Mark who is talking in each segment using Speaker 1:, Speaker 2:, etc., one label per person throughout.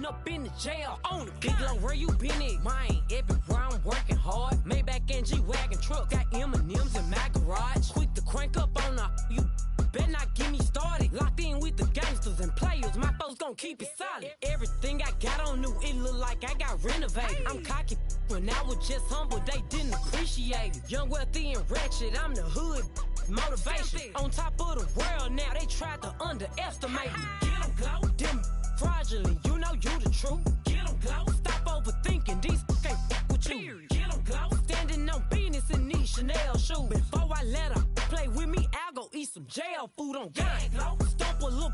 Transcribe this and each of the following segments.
Speaker 1: bumping up in the jail. On the big low, where you been at? Mine, everywhere I'm working hard. Maybach and G-Wagon truck, got M&M's in my garage. Quick to crank up on the you. Better not get me started. Locked in with the gangsters and players. My folks gon' keep it solid. Everything I got on new, it look like I got renovated. I'm cocky when I was just humble, they didn't appreciate it. Young, wealthy, and ratchet, I'm the hood. Motivation. On top of the world now, they tried to underestimate me. Get them glow. Them fraudulent, you know you the truth. Get them glow. Stop overthinking, these can't fuck with you. Get them glow. Standing on business in these Chanel shoes. Before I let her play with me, I'll go eat some jail food on gang. Stomp a little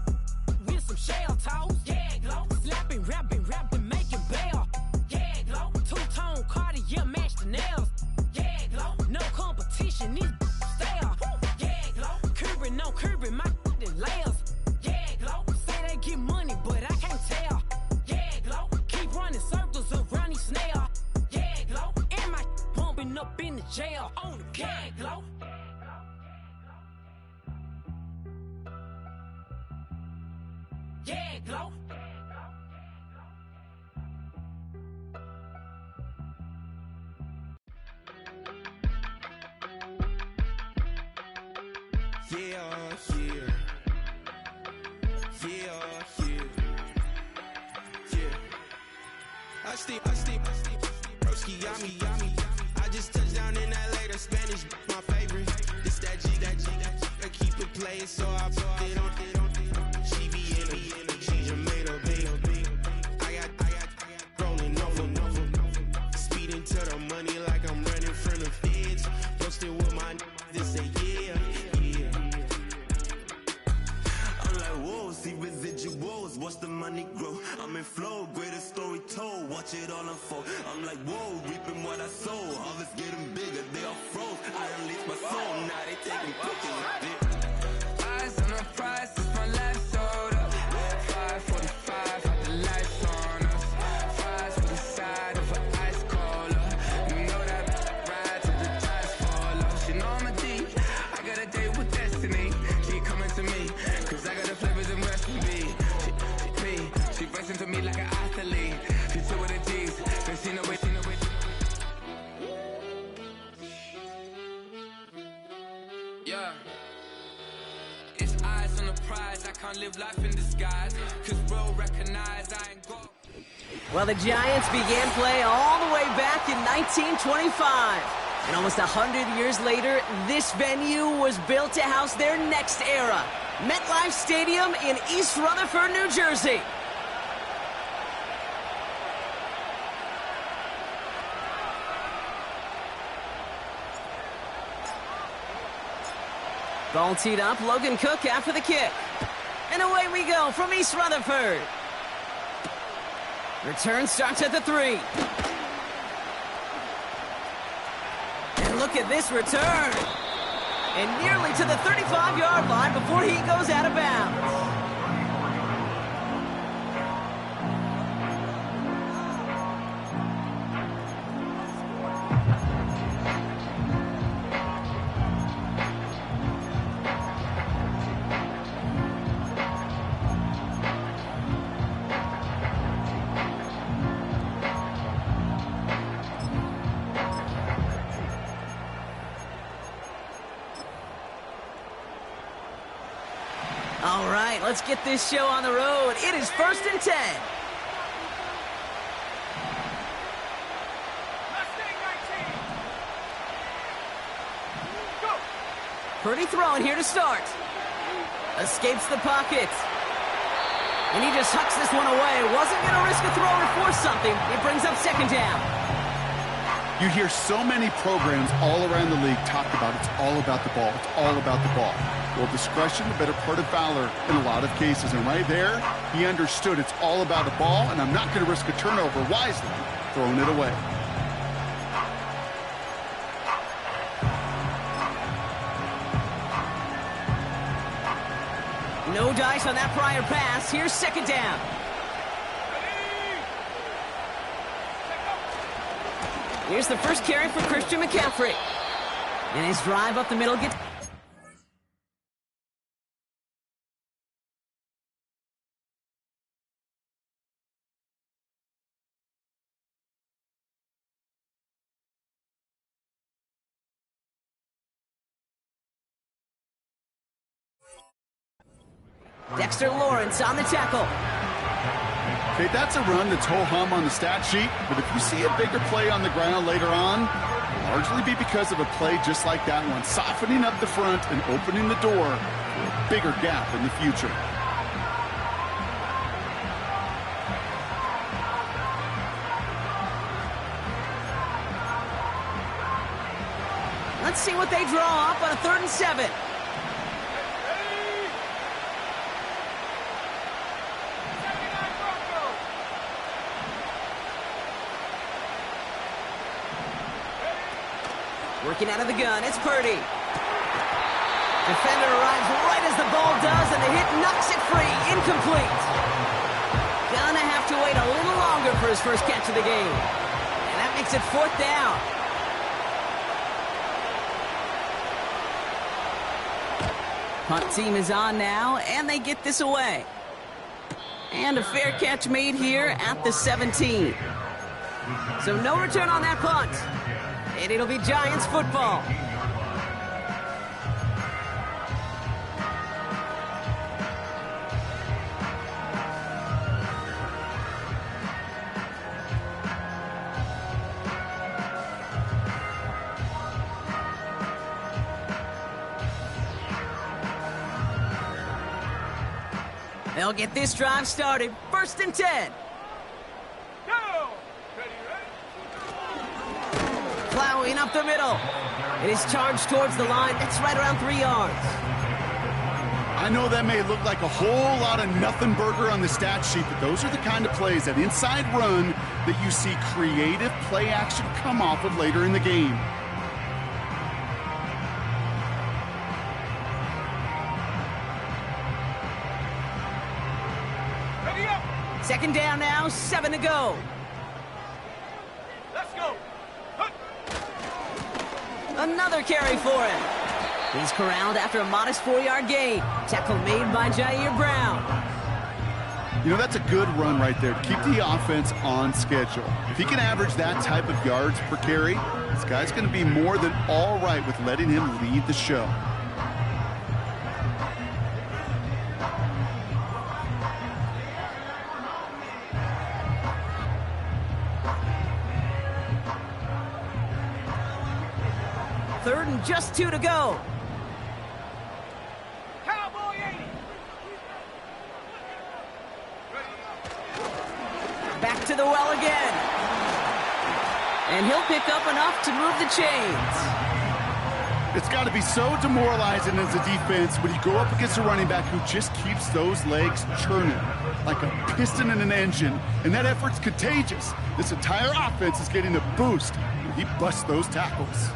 Speaker 1: with some shell toes. Yeah, glow. Slapping, rapping, making bail. Yeah, glow. Two-tone Cartier match the nails. Yeah, glow. No competition, these stale. Yeah, glow. Curbing, no curbing, my layers. Yeah, glow. Say they get money, but I can't tell. Yeah, glow. Keep running circles around these snails. Yeah, glow. And my bumping up in the jail. On the gang, glow. Yeah, glow.
Speaker 2: I stay, broski, yummy. I just touched down in LA, the Spanish, my favorite. This that G, I keep it playing, so I put it on. She be in me, she just made a big. I got rolling over, speeding to the money like I'm running from the feds. Posted with my this say yeah. I'm like, whoa, see residuals, watch the money grow. I'm in flow, greatest story told, watch it all unfold. I'm like, whoa, reaping what I sow. Harvest getting bigger, they all froze. I unleashed my soul, now they taking pictures.
Speaker 3: Eyes on the prize, it's my last soda. 5:45, had the lights on us. Fries for the side of an ice cola. You know that ride till the tires fall off. She know I'm a D, I got a date with destiny. She coming to me, cause I got the flavors and recipe. She racing to me like an athlete. She two with the G's, then she know it. Yeah. It's eyes on the prize, I can't live life in disguise. Cause bro recognize I ain't got.
Speaker 4: Well, the Giants began play all the way back in 1925. And almost 100 years later, this venue was built to house their next era. MetLife Stadium in East Rutherford, New Jersey. Ball teed up, Logan Cook after the kick. And away we go from East Rutherford. Return starts at the 3. And look at this return. And nearly to the 35-yard line before he goes out of bounds. All right, let's get this show on the road. It is 1st and 10. Purdy throwing here to start. Escapes the pocket. And he just hucks this one away. Wasn't going to risk a throw or force something. It brings up 2nd down.
Speaker 5: You hear so many programs all around the league talk about it's all about the ball. It's all about the ball. Well, discretion, the better part of valor in a lot of cases. And right there, he understood it's all about the ball, and I'm not going to risk a turnover wisely, throwing it away.
Speaker 4: No dice on that prior pass. Here's 2nd down. Here's the first carry for Christian McCaffrey. And his drive up the middle gets... Dexter Lawrence on the tackle.
Speaker 5: Okay, that's a run that's ho-hum on the stat sheet, but if you see a bigger play on the ground later on, it'll largely be because of a play just like that one, softening up the front and opening the door for a bigger gap in the future.
Speaker 4: Let's see what they draw up on a 3rd and 7. Working out of the gun, it's Purdy. Defender arrives right as the ball does, and the hit knocks it free. Incomplete. Gonna have to wait a little longer for his first catch of the game. And that makes it 4th down. Punt team is on now, and they get this away. And a fair catch made here at the 17. So no return on that punt. And it'll be Giants football. They'll get this drive started. 1st and 10. Plowing up the middle. It is charged towards the line. It's right around 3 yards.
Speaker 5: I know that may look like a whole lot of nothing burger on the stat sheet, but those are the kind of plays, that inside run, that you see creative play action come off of later in the game.
Speaker 4: Second down now, 7 to go.
Speaker 6: Let's go.
Speaker 4: Another carry for him. He's corralled after a modest 4-yard gain. Tackle made by Jair Brown.
Speaker 5: You know, that's a good run right there to keep the offense on schedule. If he can average that type of yards per carry, this guy's going to be more than all right with letting him lead the show.
Speaker 4: Third and just 2 to go.
Speaker 6: Cowboy 80.
Speaker 4: Back to the well again. And he'll pick up enough to move the chains.
Speaker 5: It's got to be so demoralizing as a defense when you go up against a running back who just keeps those legs churning like a piston in an engine. And that effort's contagious. This entire offense is getting a boost when he busts those tackles.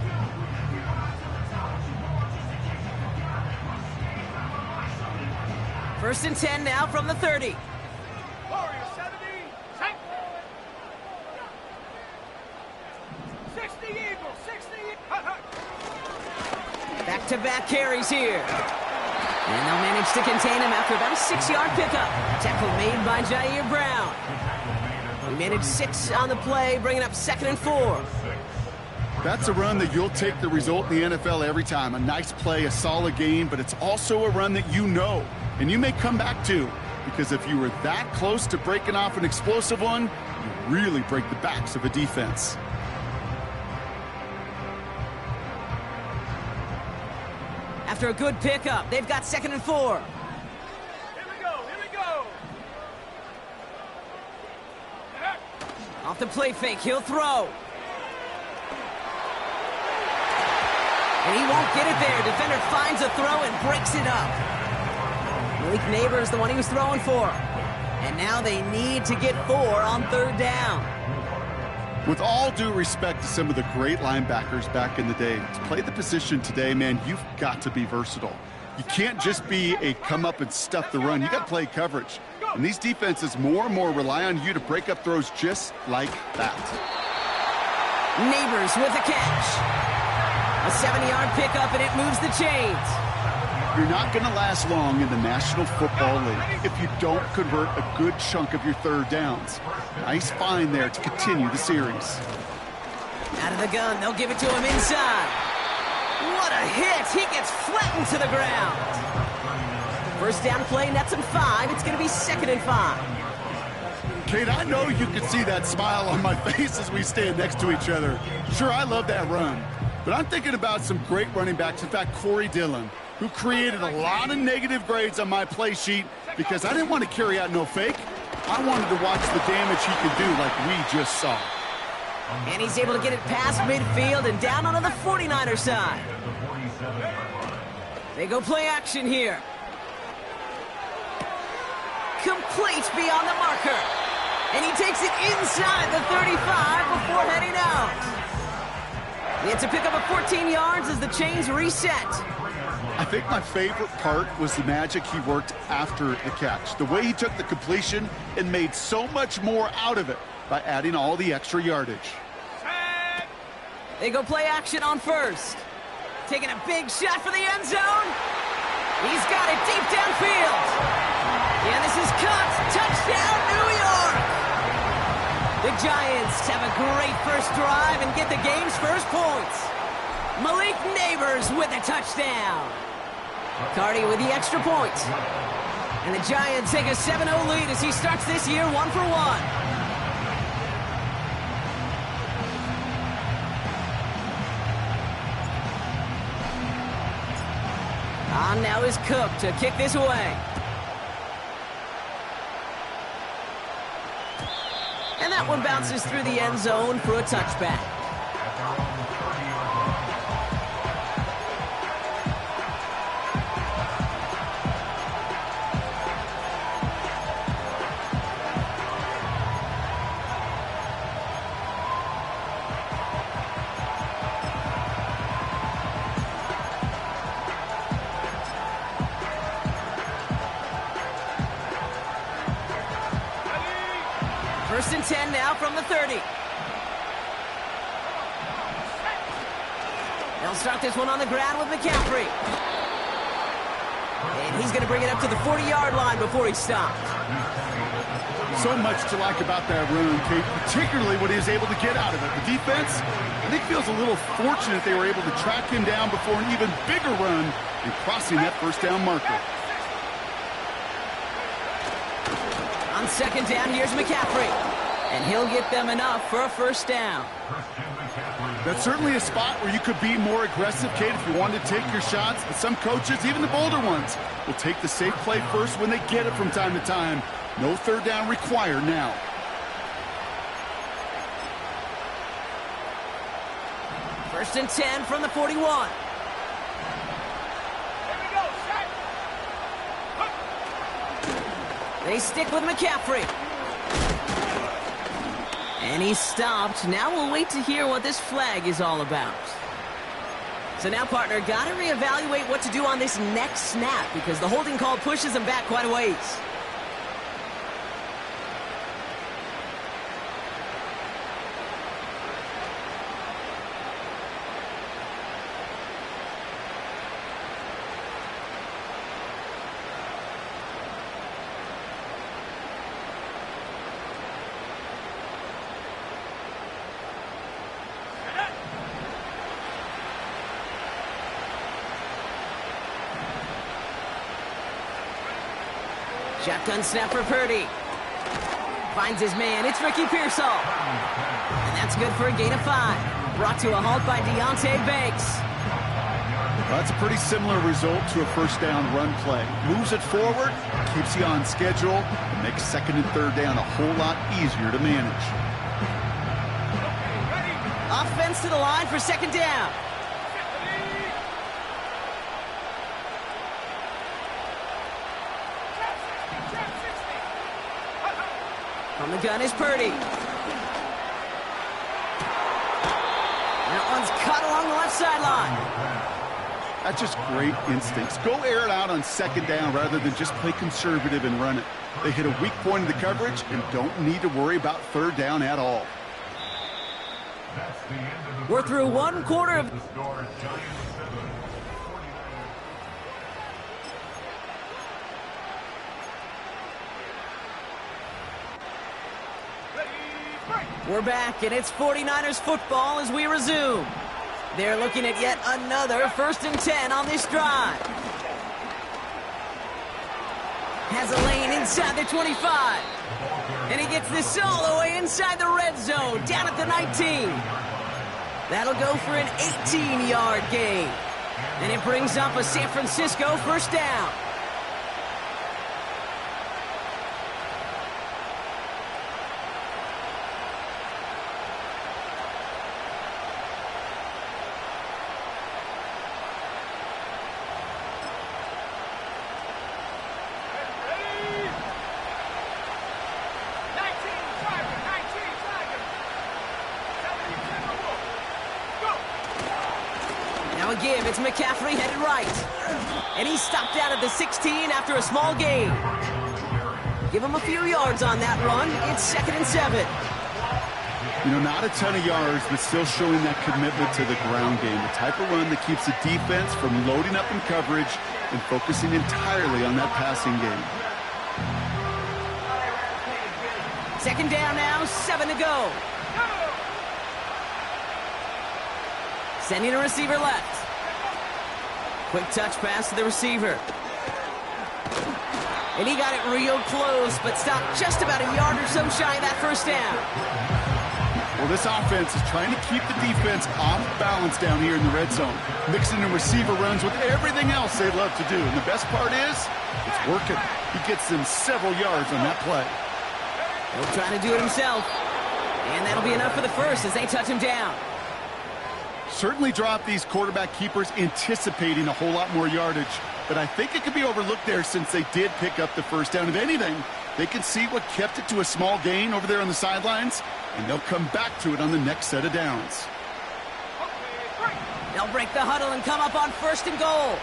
Speaker 4: First and 10 now from the 30.
Speaker 6: Warrior 70. 60 Eagles. 60.
Speaker 4: Back-to-back carries here. And they'll manage to contain him after about a 6-yard pickup. Tackle made by Jair Brown. He managed 6 on the play, bringing up 2nd and 4.
Speaker 5: That's a run that you'll take the result in the NFL every time. A nice play, a solid game, but it's also a run that you know and you may come back to, because if you were that close to breaking off an explosive one, you really break the backs of a defense.
Speaker 4: After a good pickup, they've got 2nd and 4.
Speaker 6: Here we go. Here we go.
Speaker 4: Off the play fake, he'll throw. And he won't get it there. Defender finds a throw and breaks it up. Malik Neighbors, the one he was throwing for. And now they need to get 4 on 3rd down.
Speaker 5: With all due respect to some of the great linebackers back in the day, to play the position today, man, you've got to be versatile. You can't just be a come up and stuff the run. You got to play coverage. And these defenses more and more rely on you to break up throws just like that.
Speaker 4: Neighbors with a catch. A 7-yard pickup, and it moves the chains.
Speaker 5: You're not going to last long in the National Football League if you don't convert a good chunk of your 3rd downs. Nice find there to continue the series.
Speaker 4: Out of the gun, they'll give it to him inside. What a hit! He gets flattened to the ground. First down play, nets him 5. It's going to be 2nd and 5.
Speaker 5: Kate, I know you can see that smile on my face as we stand next to each other. Sure, I love that run, but I'm thinking about some great running backs. In fact, Corey Dillon, who created a lot of negative grades on my play sheet because I didn't want to carry out no fake. I wanted to watch the damage he could do like we just saw.
Speaker 4: And he's able to get it past midfield and down onto the 49er side. They go play action here. Complete beyond the marker. And he takes it inside the 35 before heading out. He had to pick up a 14 yards as the chains reset.
Speaker 5: I think my favorite part was the magic he worked after the catch. The way he took the completion and made so much more out of it by adding all the extra yardage.
Speaker 4: They go play action on first. Taking a big shot for the end zone. He's got it deep downfield. Yeah, this is caught. Touchdown, New York! The Giants have a great first drive and get the game's first points. Malik Neighbors with a touchdown. Cardi with the extra point. And the Giants take a 7-0 lead as he starts this year 1-for-1. On now is Cook to kick this away. And that one bounces through the end zone for a touchback. First and 10 now from the 30. They'll start this one on the ground with McCaffrey. And he's going to bring it up to the 40-yard line before he stopped.
Speaker 5: So much to like about that run, Kate, particularly what he was able to get out of it. The defense, I think, feels a little fortunate they were able to track him down before an even bigger run and crossing that first down marker.
Speaker 4: On second down, here's McCaffrey. And he'll get them enough for a first down.
Speaker 5: That's certainly a spot where you could be more aggressive, Kate, if you wanted to take your shots. But some coaches, even the bolder ones, will take the safe play first when they get it from time to time. No third down required now.
Speaker 4: First and 10 from the 41. They stick with McCaffrey. And he's stopped. Now we'll wait to hear what this flag is all about. So now, partner, got to reevaluate what to do on this next snap because the holding call pushes him back quite a ways. Shotgun snap for Purdy. Finds his man. It's Ricky Pearsall. And that's good for a gain of 5. Brought to a halt by Deonte Banks.
Speaker 5: Well, that's a pretty similar result to a first down run play. Moves it forward, keeps you on schedule, and makes second and third down a whole lot easier to manage.
Speaker 4: Offense to the line for second down. On the gun is Purdy. That one's cut along the left sideline.
Speaker 5: That's just great instincts. Go air it out on second down rather than just play conservative and run it. They hit a weak point in the coverage and don't need to worry about third down at all.
Speaker 4: We're through one quarter of... We're back, and it's 49ers football as we resume. They're looking at yet another first and 10 on this drive. Has a lane inside the 25. And he gets this all the way inside the red zone, down at the 19. That'll go for an 18-yard gain. And it brings up a San Francisco first down. Give. It's McCaffrey headed right. And he's stopped out at the 16 after a small gain. Give him a few yards on that run. It's 2nd and 7.
Speaker 5: You know, not a ton of yards, but still showing that commitment to the ground game. The type of run that keeps the defense from loading up in coverage and focusing entirely on that passing game.
Speaker 4: 2nd down now, 7 to go. Sending a receiver left. Quick touch pass to the receiver. And he got it real close, but stopped just about a yard or so shy of that first down.
Speaker 5: Well, this offense is trying to keep the defense off balance down here in the red zone, mixing in receiver runs with everything else they love to do. And the best part is, it's working. He gets them several yards on that play.
Speaker 4: He'll try to do it himself. And that'll be enough for the first as they touch him down.
Speaker 5: Certainly drop these quarterback keepers anticipating a whole lot more yardage, but I think it could be overlooked there since they did pick up the first down. If anything, they can see what kept it to a small gain over there on the sidelines, and they'll come back to it on the next set of downs.
Speaker 4: They'll break the huddle and come up on 1st and goal.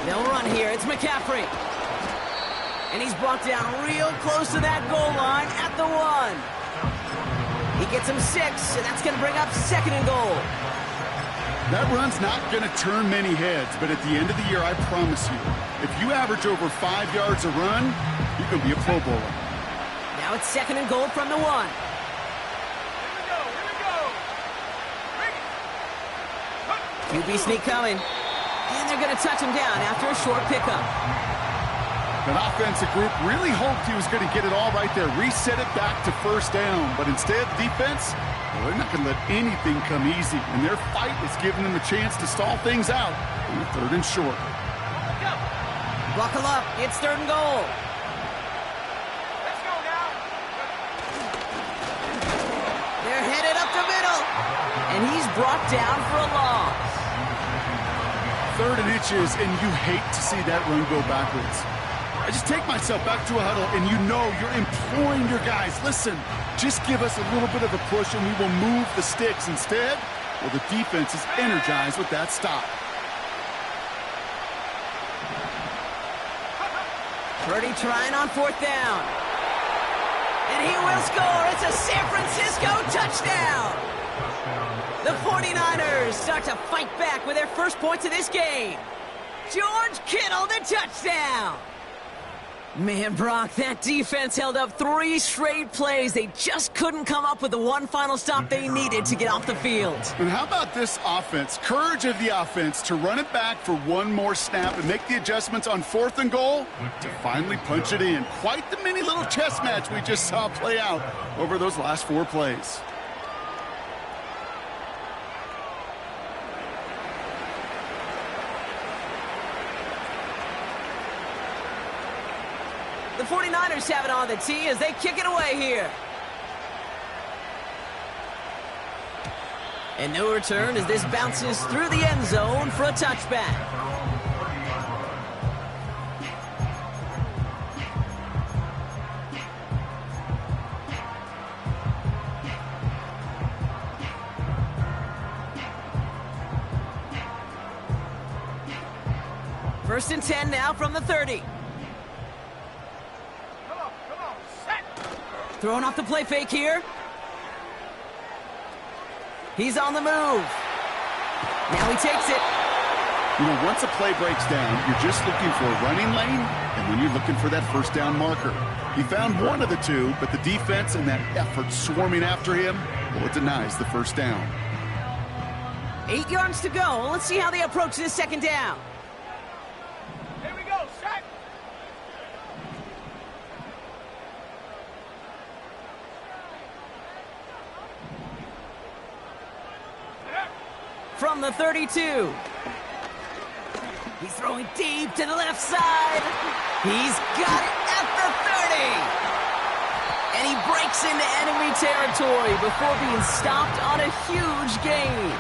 Speaker 4: They'll run here. It's McCaffrey. And he's brought down real close to that goal line at the 1. He gets him 6, and that's going to bring up 2nd and goal.
Speaker 5: That run's not going to turn many heads, but at the end of the year, I promise you, if you average over 5 yards a run, you can be a Pro Bowler.
Speaker 4: Now it's 2nd and goal from the 1.
Speaker 6: Here we go.
Speaker 4: QB sneak coming. And they're going to touch him down after a short pickup.
Speaker 5: That offensive group really hoped he was going to get it all right there, reset it back to first down. But instead, defense, well, they're not going to let anything come easy. And their fight is giving them a chance to stall things out on the 3rd and short.
Speaker 4: Buckle up. It's 3rd and goal.
Speaker 6: Let's go now.
Speaker 4: They're headed up the middle. And he's brought down for a loss.
Speaker 5: 3rd and inches, and you hate to see that run go backwards. I just take myself back to a huddle, and you know you're imploring your guys, listen, just give us a little bit of a push, and we will move the sticks. Instead, well, the defense is energized with that stop.
Speaker 4: Purdy trying on 4th down. And he will score. It's a San Francisco touchdown. The 49ers start to fight back with their first points of this game. George Kittle, the touchdown. Man, Brock, that defense held up 3 straight plays. They just couldn't come up with the one final stop they needed to get off the field.
Speaker 5: And how about this offense? Courage of the offense to run it back for one more snap and make the adjustments on 4th and goal to finally punch it in. Quite the mini little chess match we just saw play out over those last 4 plays.
Speaker 4: The 49ers have it on the tee as they kick it away here. And no return as this bounces through the end zone for a touchback. First and 10 now from the 30. Throwing off the play fake here. He's on the move. Now he takes it.
Speaker 5: You know, once a play breaks down, you're just looking for a running lane, and then you're looking for that first down marker. He found one of the two, but the defense and that effort swarming after him, well, it denies the first down.
Speaker 4: 8 yards to go. Let's see how they approach this second down.
Speaker 6: Here we go, set.
Speaker 4: From the 32. He's throwing deep to the left side. He's got it at the 30. And he breaks into enemy territory before being stopped on a huge gain.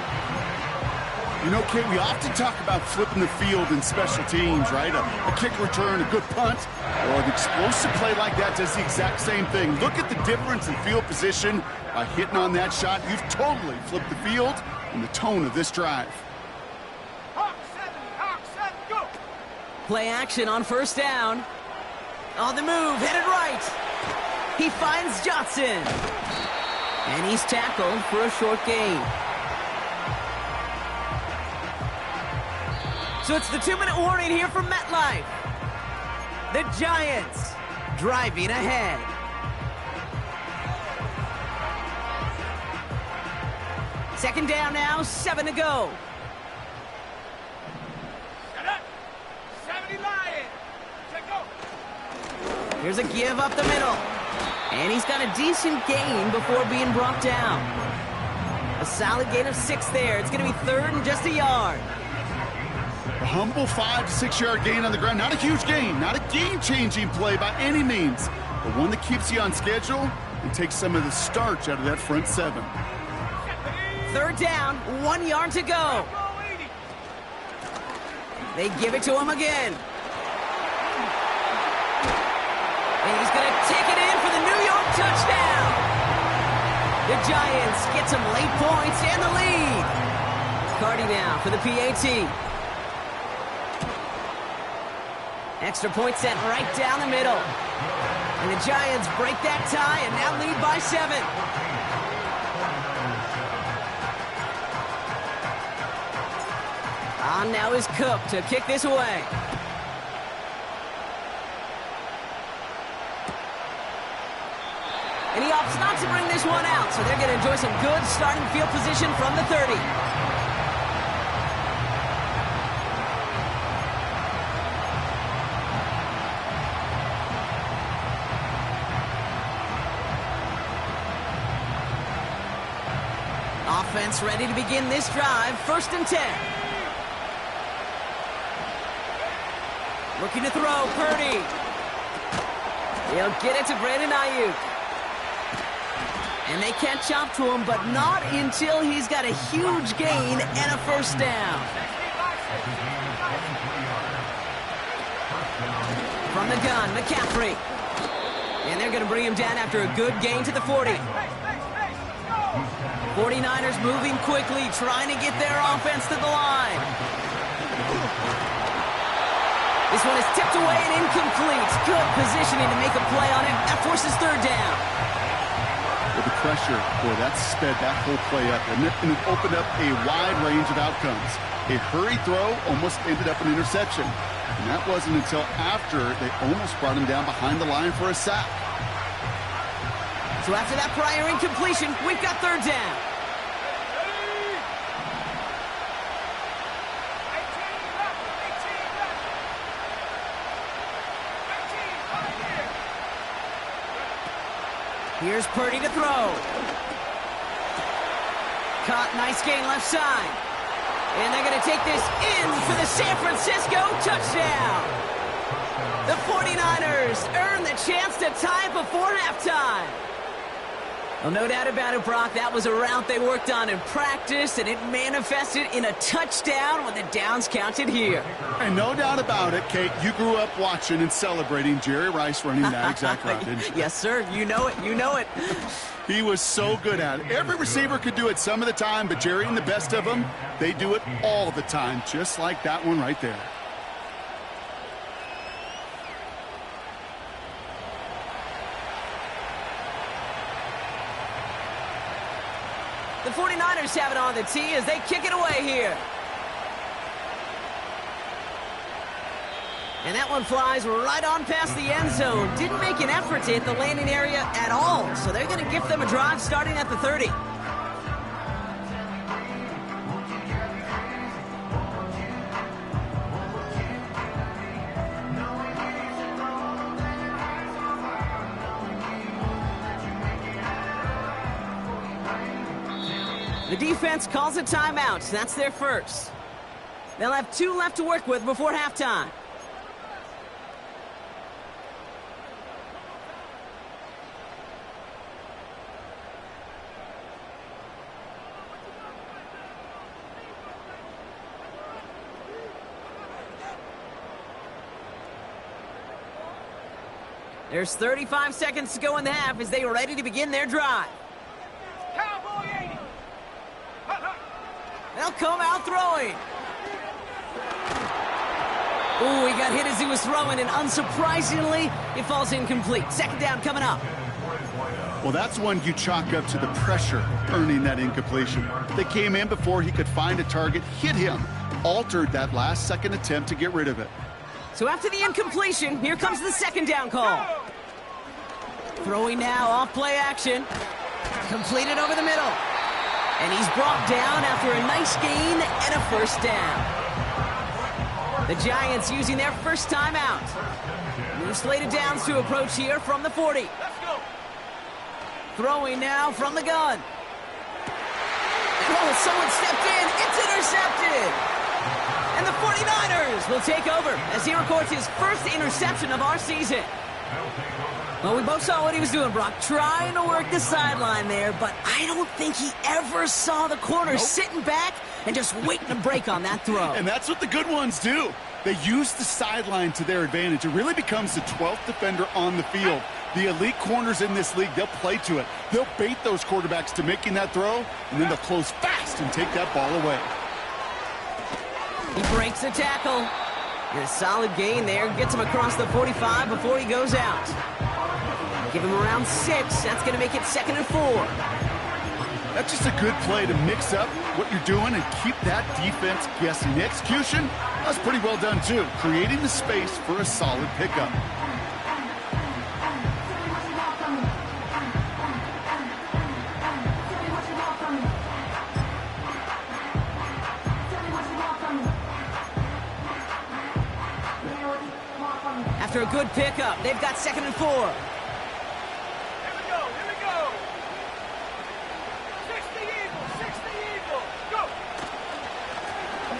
Speaker 5: You know, Kate, we often talk about flipping the field in special teams, right? A kick return, a good punt, or an explosive play like that does the exact same thing. Look at the difference in field position by hitting on that shot. You've totally flipped the field and the tone of this drive.
Speaker 6: Hawk 7, go.
Speaker 4: Play action on first down. On the move, headed right. He finds Johnson. And he's tackled for a short gain. So it's the 2-minute warning here from MetLife. The Giants driving ahead. Second down now, 7 to go.
Speaker 6: Set up. 70 Lions. Check go.
Speaker 4: Here's a give up the middle. And he's got a decent gain before being brought down. A solid gain of 6 there. It's going to be 3rd and just a yard.
Speaker 5: A humble 5 to 6 yard gain on the ground. Not a huge gain, not a game-changing play by any means, but one that keeps you on schedule and takes some of the starch out of that front 7.
Speaker 4: 3rd down, 1 yard to go. They give it to him again. And he's going to take it in for the New York touchdown. The Giants get some late points and the lead. Cardi now for the PAT. Extra point set right down the middle. And the Giants break that tie and now lead by 7. On now is Cook to kick this away. And he opts not to bring this one out, so they're going to enjoy some good starting field position from the 30. Offense ready to begin this drive. 1st and 10. Looking to throw, Purdy. He'll get it to Brandon Ayuk. And they catch up to him, but not until he's got a huge gain and a 1st down. From the gun, McCaffrey. And they're going to bring him down after a good gain to the 40. 49ers moving quickly, trying to get their offense to the line. This one is tipped away and incomplete. Good positioning to make a play on it. That forces 3rd down.
Speaker 5: With the pressure, boy, that sped that whole play up, and it opened up a wide range of outcomes. A hurried throw almost ended up an interception. And that wasn't until after they almost brought him down behind the line for a sack.
Speaker 4: So after that prior incompletion, we've got 3rd down. Here's Purdy to throw. Caught, nice gain left side. And they're going to take this in for the San Francisco touchdown. The 49ers earn the chance to tie it before halftime. Well, no doubt about it, Brock. That was a route they worked on in practice, and it manifested in a touchdown when the downs counted here.
Speaker 5: And no doubt about it, Kate, you grew up watching and celebrating Jerry Rice running that exact route, didn't you?
Speaker 4: Yes, sir. You know it. You know it.
Speaker 5: He was so good at it. Every receiver could do it some of the time, but Jerry and the best of them, they do it all the time, just like that one right there.
Speaker 4: The 49ers have it on the tee as they kick it away here. And that one flies right on past the end zone. Didn't make an effort to hit the landing area at all, so they're going to give them a drive starting at the 30. The defense calls a timeout. That's their first. They'll have 2 left to work with before halftime. There's 35 seconds to go in the half as they are ready to begin their drive.
Speaker 6: Cowboy 80.
Speaker 4: They'll come out throwing. Ooh, he got hit as he was throwing, and unsurprisingly, it falls incomplete. Second down coming up.
Speaker 5: Well, that's one you chalk up to the pressure earning that incompletion. They came in before he could find a target, hit him, altered that last-second attempt to get rid of it.
Speaker 4: So after the incompletion, here comes the second down call. Throwing now off play action. Completed over the middle. And he's brought down after a nice gain and a first down. The Giants using their first timeout. New slated downs to approach here from the 40.
Speaker 6: Let's go.
Speaker 4: Throwing now from the gun. Oh, someone stepped in. It's intercepted. And the 49ers will take over as he records his first interception of our season. Well, we both saw what he was doing, Brock, trying to work the sideline there, but I don't think he ever saw the corner sitting back and just waiting to break on that throw.
Speaker 5: And that's what the good ones do. They use the sideline to their advantage. It really becomes the 12th defender on the field. The elite corners in this league, they'll play to it. They'll bait those quarterbacks to making that throw, and then they'll close fast and take that ball away.
Speaker 4: He breaks the tackle. And a solid gain there. Gets him across the 45 before he goes out. Give him around 6. That's going to make it 2nd and 4.
Speaker 5: That's just a good play to mix up what you're doing and keep that defense guessing. The execution, that's pretty well done too. Creating the space for a solid pickup.
Speaker 4: After a good pickup, they've got 2nd and 4.
Speaker 6: Here we go. Here we go. 60 Eagles. 60 Eagles. Go.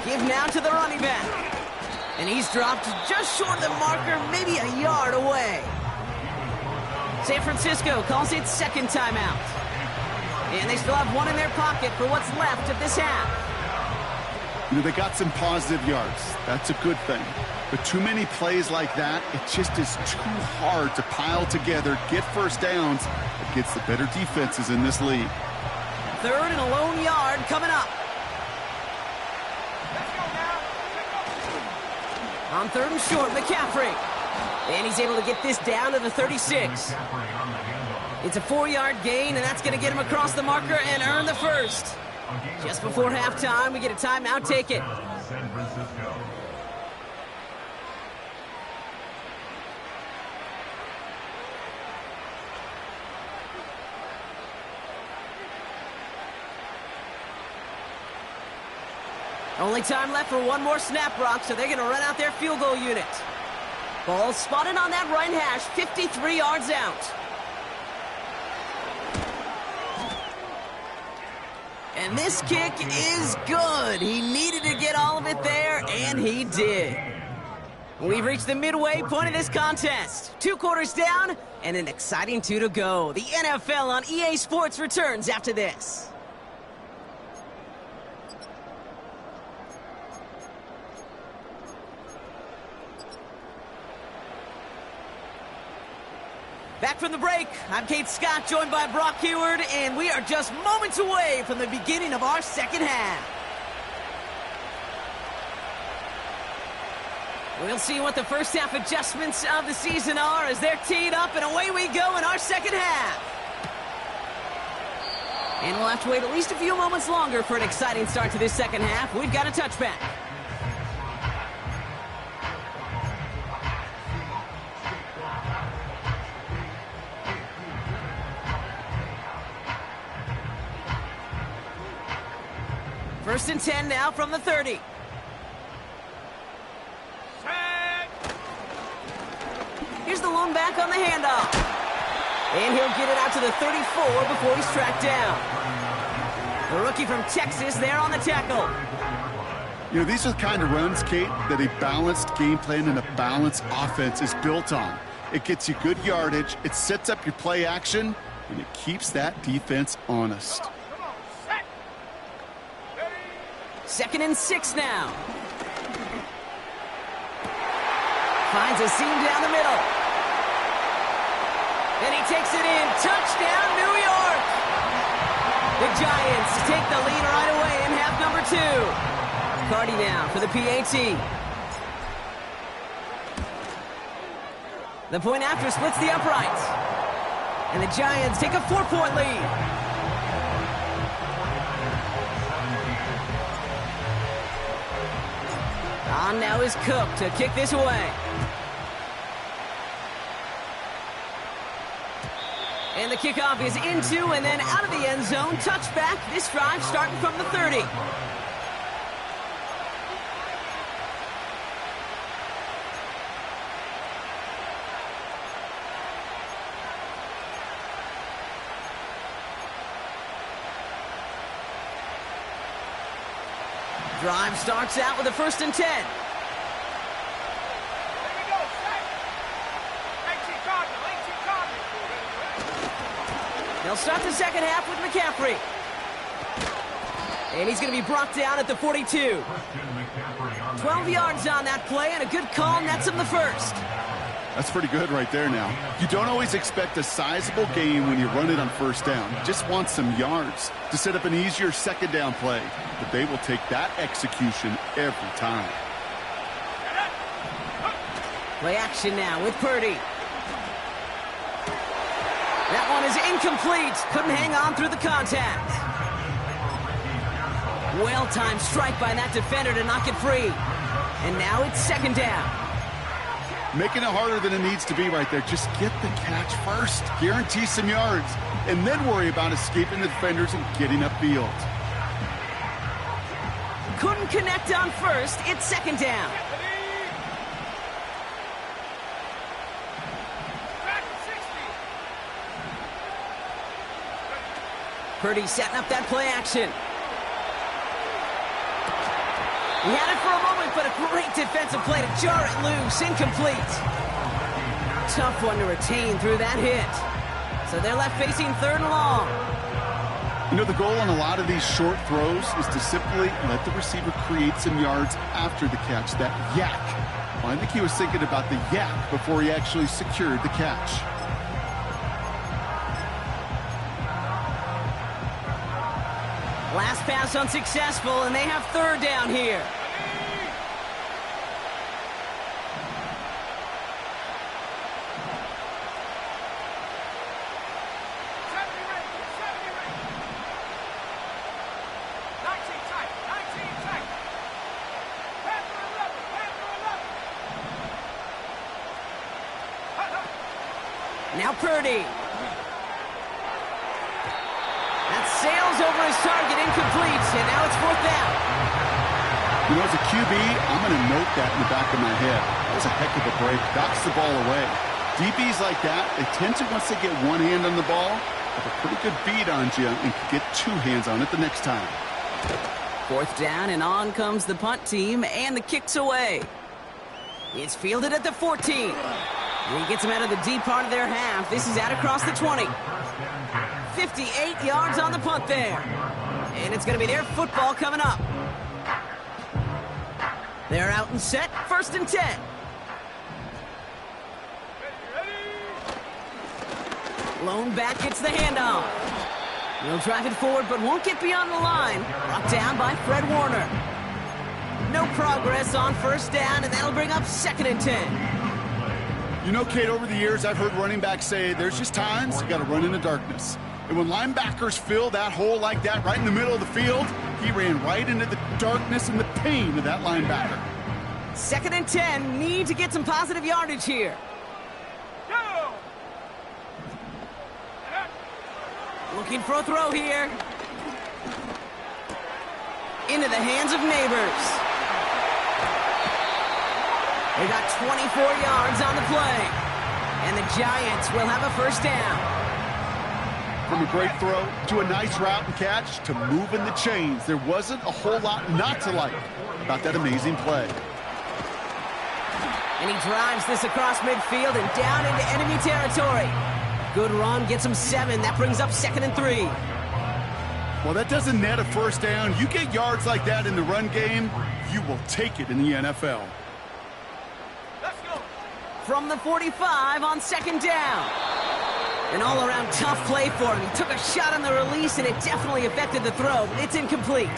Speaker 4: Give now to the running back. And he's dropped just short of the marker, maybe a yard away. San Francisco calls it second timeout. And they still have one in their pocket for what's left of this half.
Speaker 5: You know, they got some positive yards. That's a good thing. But too many plays like that, it just is too hard to pile together, get first downs against the better defenses in this league.
Speaker 4: 3rd and a lone yard coming up.
Speaker 6: Let's go now.
Speaker 4: On 3rd and short, McCaffrey. And he's able to get this down to the 36. It's a 4-yard gain, and that's going to get him across the marker and earn the first. Just before halftime, we get a timeout taken. Only time left for one more snap, Brock, so they're going to run out their field goal unit. Ball spotted on that right hash, 53 yards out. And this kick is good. He needed to get all of it there, and he did. We've reached the midway point of this contest. 2 quarters down, and an exciting 2 to go. The NFL on EA Sports returns after this. Back from the break, I'm Kate Scott, joined by Brock Huard, and we are just moments away from the beginning of our second half. We'll see what the first half adjustments of the season are as they're teed up, and away we go in our second half. And we'll have to wait at least a few moments longer for an exciting start to this second half. We've got a touchback. First and 10 now from the 30. Here's the lone back on the handoff. And he'll get it out to the 34 before he's tracked down. The rookie from Texas there on the tackle.
Speaker 5: You know, these are the kind of runs, Kate, that a balanced game plan and a balanced offense is built on. It gets you good yardage, it sets up your play action, and it keeps that defense honest.
Speaker 6: Come on, set. Ready.
Speaker 4: 2nd and 6 now. Finds a seam down the middle. And he takes it in. Touchdown, New York! The Giants take the lead right away in half number 2. Cardi now for the PAT. The point after splits the uprights. And the Giants take a 4-point lead. On now is Cook to kick this away. And the kickoff is into and then out of the end zone. Touchback. This drive starting from the 30. Drive starts out with a 1st and 10.
Speaker 6: Here we go, set. 18 Cardinal.
Speaker 4: They'll start the second half with McCaffrey. And he's going to be brought down at the 42. 12 yards on that play, and a good call nets him the first.
Speaker 5: That's pretty good right there now. You don't always expect a sizable gain when you run it on 1st down. You just want some yards to set up an easier 2nd down play. But they will take that execution every time.
Speaker 4: Play action now with Purdy. That one is incomplete. Couldn't hang on through the contact. Well-timed strike by that defender to knock it free. And now it's 2nd down.
Speaker 5: Making it harder than it needs to be right there. Just get the catch first. Guarantee some yards. And then worry about escaping the defenders and getting upfield.
Speaker 4: Couldn't connect on 1st. It's 2nd down.
Speaker 6: Back to 60.
Speaker 4: Purdy setting up that play action. He had it for a moment, but a great defensive play to jar it loose. Incomplete. Tough one to retain through that hit. So they're left facing 3rd and long.
Speaker 5: You know, the goal on a lot of these short throws is to simply let the receiver create some yards after the catch, that yak. Well, I think he was thinking about the yak before he actually secured the catch.
Speaker 4: Last pass unsuccessful, and they have 3rd down here. Now Purdy. That sails over his target, incomplete, and now it's 4th down.
Speaker 5: You know, as a QB, I'm going to note that in the back of my head. That was a heck of a break. Knocks the ball away. DBs like that, they tend to, once they get one hand on the ball, have a pretty good beat on you and can get 2 hands on it the next time.
Speaker 4: 4th down, and on comes the punt team, and the kick's away. It's fielded at the 14. He gets him out of the deep part of their half. This is out across the 20. 58 yards on the punt there. And it's going to be their football coming up. They're out and set. 1st and 10. Lone back gets the handoff. He'll drive it forward, but won't get beyond the line. Brought down by Fred Warner. No progress on 1st down, and that'll bring up 2nd and 10.
Speaker 5: You know, Kate, over the years, I've heard running backs say there's just times you got to run in the darkness. And when linebackers fill that hole like that right in the middle of the field, he ran right into the darkness and the pain of that linebacker.
Speaker 4: 2nd and 10. Need to get some positive yardage here.
Speaker 6: Go!
Speaker 4: Looking for a throw here. Into the hands of Neighbors. They got 24 yards on the play. And the Giants will have a 1st down.
Speaker 5: From a great throw to a nice route and catch to moving the chains, there wasn't a whole lot not to like about that amazing play.
Speaker 4: And he drives this across midfield and down into enemy territory. Good run, gets him 7. That brings up 2nd and 3.
Speaker 5: Well, that doesn't net a first down. You get yards like that in the run game, you will take it in the NFL.
Speaker 6: Let's go.
Speaker 4: From the 45 on 2nd down. An all-around tough play for him. He took a shot on the release, and it definitely affected the throw. It's incomplete.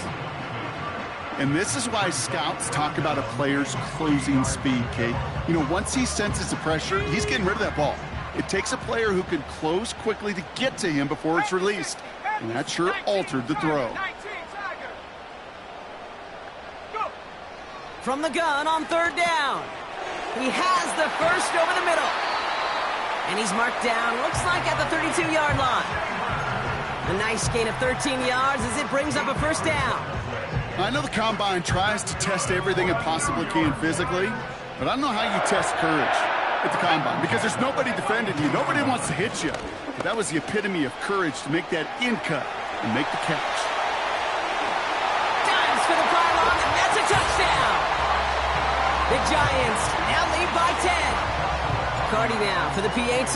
Speaker 5: And this is why scouts talk about a player's closing speed, Kate. You know, once he senses the pressure, he's getting rid of that ball. It takes a player who can close quickly to get to him before it's released. And that sure altered the throw.
Speaker 4: From the gun on 3rd down. He has the first over the middle. And he's marked down, looks like at the 32-yard line. A nice gain of 13 yards as it brings up a first down.
Speaker 5: I know the Combine tries to test everything it possibly can physically, but I don't know how you test courage at the Combine because there's nobody defending you. Nobody wants to hit you. But that was the epitome of courage to make that in cut and make the catch.
Speaker 4: Dives for the pylon, and that's a touchdown. The Giants now lead by 10. Cardi now for the PAT.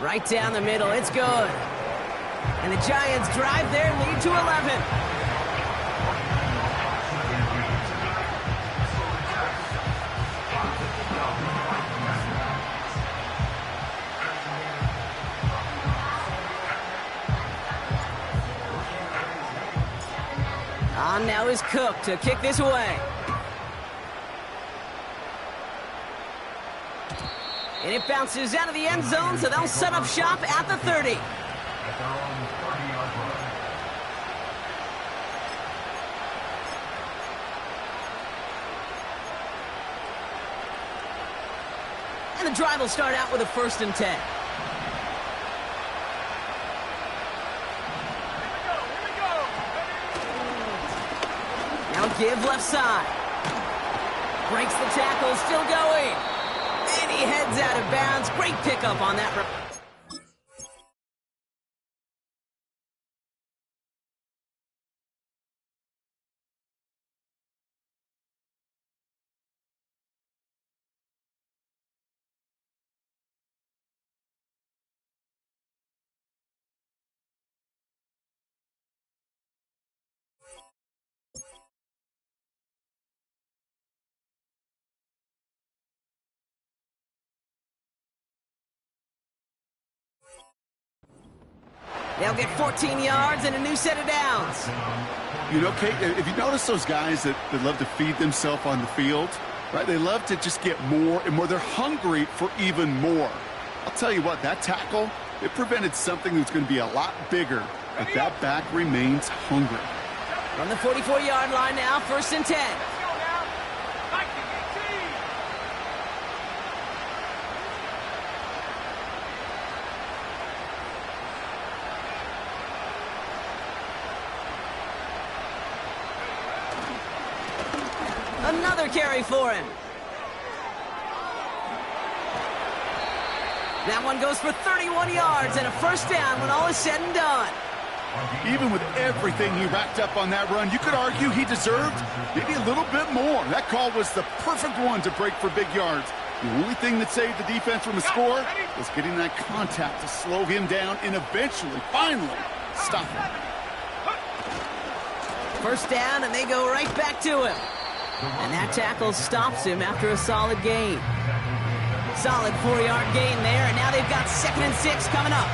Speaker 4: Right down the middle, it's good. And the Giants drive their lead to 11. On now is Cook to kick this away. And it bounces out of the end zone, so they'll set up shop at the 30. And the drive will start out with a 1st and 10. Now give left side. Breaks the tackle, still going. And he heads out of bounds. Great pickup on that. They'll get 14 yards and a new set of downs.
Speaker 5: You know, Kate, if you notice those guys that love to feed themselves on the field, right? They love to just get more and more. They're hungry for even more. I'll tell you what, that tackle, it prevented something that's going to be a lot bigger, but that back remains hungry.
Speaker 4: From the 44-yard line now, 1st and 10. Another carry for him. That one goes for 31 yards and a 1st down when all is said and done.
Speaker 5: Even with everything he racked up on that run, you could argue he deserved maybe a little bit more. That call was the perfect one to break for big yards. The only thing that saved the defense from a score was getting that contact to slow him down and eventually, finally, stop him.
Speaker 4: 1st down, and they go right back to him. And that tackle stops him after a solid gain. Solid 4-yard gain there, and now they've got 2nd and 6 coming up.